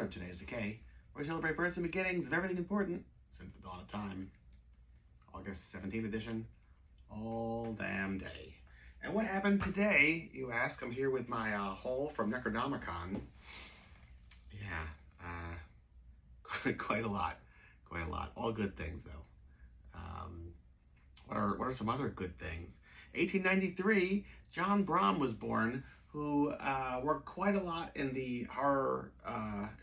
of today's Decay, where we celebrate births and beginnings of everything important since the dawn of time. August 17th edition, all damn day. And what happened today, you ask? I'm here with my haul from Necronomicon. Yeah, quite a lot. Quite a lot. All good things, though. What are some other good things? 1893, John Bram was born, who worked quite a lot in the horror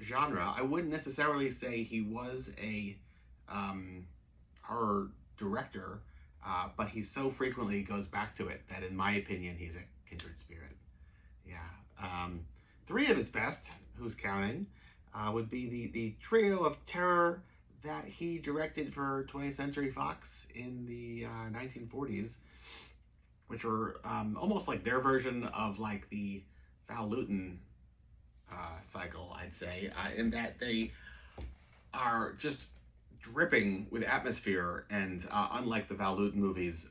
genre. I wouldn't necessarily say he was a horror director, but he so frequently goes back to it that, in my opinion, he's a kindred spirit. Yeah. Three of his best, who's counting, would be the trio of terror that he directed for 20th Century Fox in the 1940s, which were almost like their version of like the Val Lewton cycle, I'd say, in that they are just dripping with atmosphere and, unlike the Val Lewton movies,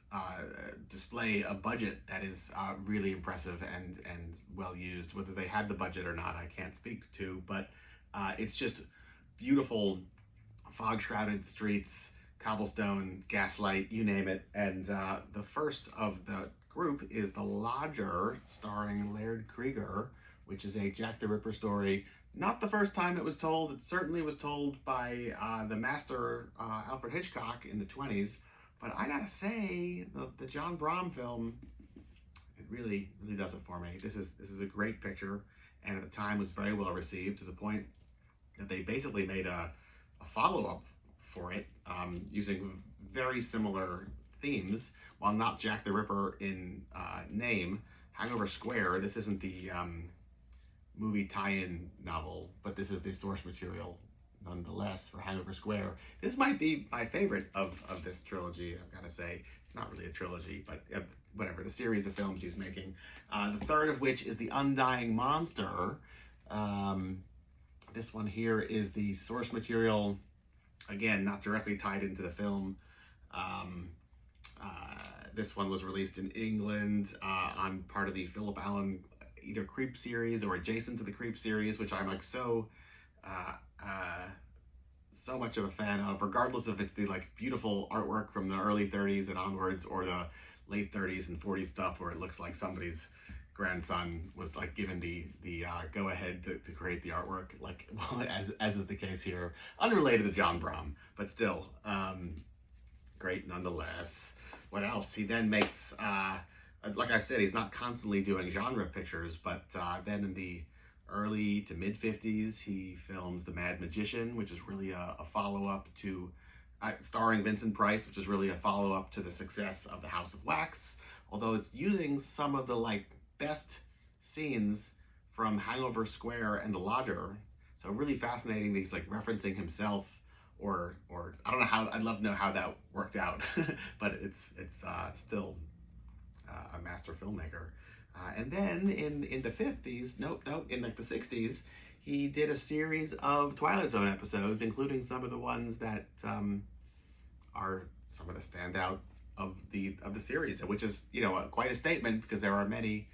display a budget that is really impressive and well used. Whether they had the budget or not, I can't speak to, but it's just beautiful fog-shrouded streets, cobblestone, gaslight, you name it. And the first of the group is The Lodger, starring Laird Krieger, which is a Jack the Ripper story. Not the first time it was told. It certainly was told by the master Alfred Hitchcock in the 20s. But I gotta say, the John Bram film, it really does it for me. This is a great picture, and at the time was very well received, to the point that they basically made a follow-up for it, using very similar themes, while not Jack the Ripper in name. Hangover Square, this isn't the movie tie-in novel, but this is the source material nonetheless for Hangover Square. This might be my favorite of this trilogy, I've got to say. It's not really a trilogy, but whatever, the series of films he's making. The third of which is The Undying Monster. This one here is the source material, again, not directly tied into the film. This one was released in England on part of the Philip Allen either Creep series or adjacent to the Creep series, which I'm like so much of a fan of, regardless if it's the like beautiful artwork from the early 30s and onwards, or the late 30s and 40s stuff where it looks like somebody's grandson was like given the go ahead to create the artwork, like, well, as is the case here, unrelated to John Bram, but still great nonetheless. What else? He then makes like I said, he's not constantly doing genre pictures, but then in the early to mid 50s he films The Mad Magician, which is really a follow-up to starring Vincent Price, which is really a follow-up to the success of The House of Wax, although it's using some of the like best scenes from Hangover Square and The Lodger. So really fascinating, these like referencing himself, or I don't know how, I'd love to know how that worked out, but it's still a master filmmaker. And then in the 50s, in like the 60s, he did a series of Twilight Zone episodes, including some of the ones that are some of the standout of the series, which is, you know, quite a statement, because there are many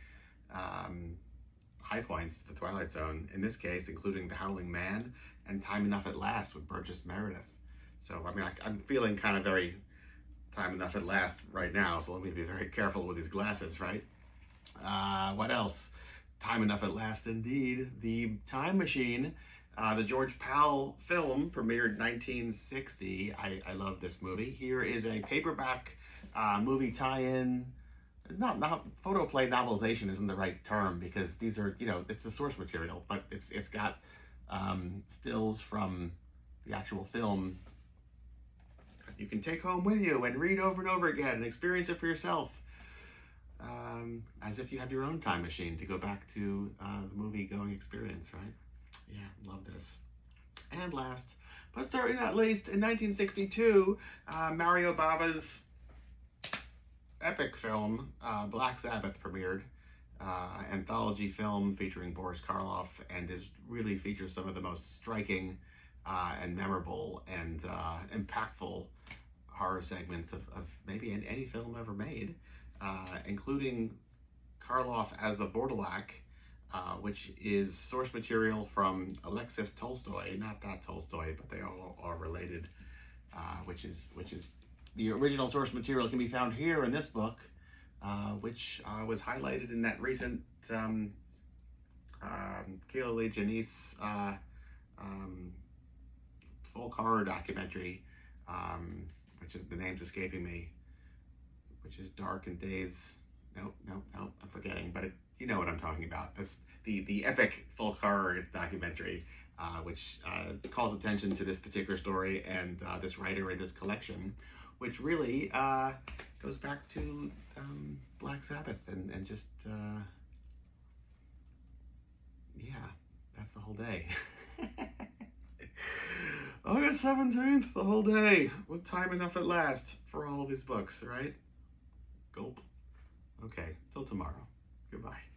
high points to the Twilight Zone, in this case including The Howling Man and Time Enough at Last with Burgess Meredith. So I mean, I'm feeling kind of very Time Enough at Last right now, so let me be very careful with these glasses, right? What else? Time Enough at Last indeed. The Time Machine, the George Powell film, premiered 1960. I love this movie. Here is a paperback movie tie-in. Not photoplay novelization isn't the right term, because these are, you know, it's the source material, but it's got stills from the actual film you can take home with you and read over and over again and experience it for yourself, as if you have your own time machine to go back to the movie going experience, right? Yeah, love this. And last, but certainly not least, in 1962, Mario Bava's epic film, Black Sabbath, premiered. Anthology film featuring Boris Karloff, and really features some of the most striking and memorable and impactful horror segments of maybe any film ever made, including Karloff as the Vordelak, which is source material from Alexis Tolstoy, not that Tolstoy, but they all are related, which is the original source material can be found here in this book, which was highlighted in that recent Kayla Lee Janice full horror documentary, which is, the name's escaping me, which is Dark and Days. Nope, I'm forgetting, but you know what I'm talking about. That's the epic folk horror documentary, which calls attention to this particular story and this writer in this collection, which really goes back to Black Sabbath and just, yeah, that's the whole day. August 17th, the whole day, with time enough at last for all of his books, right? Gulp. Okay, till tomorrow. Goodbye.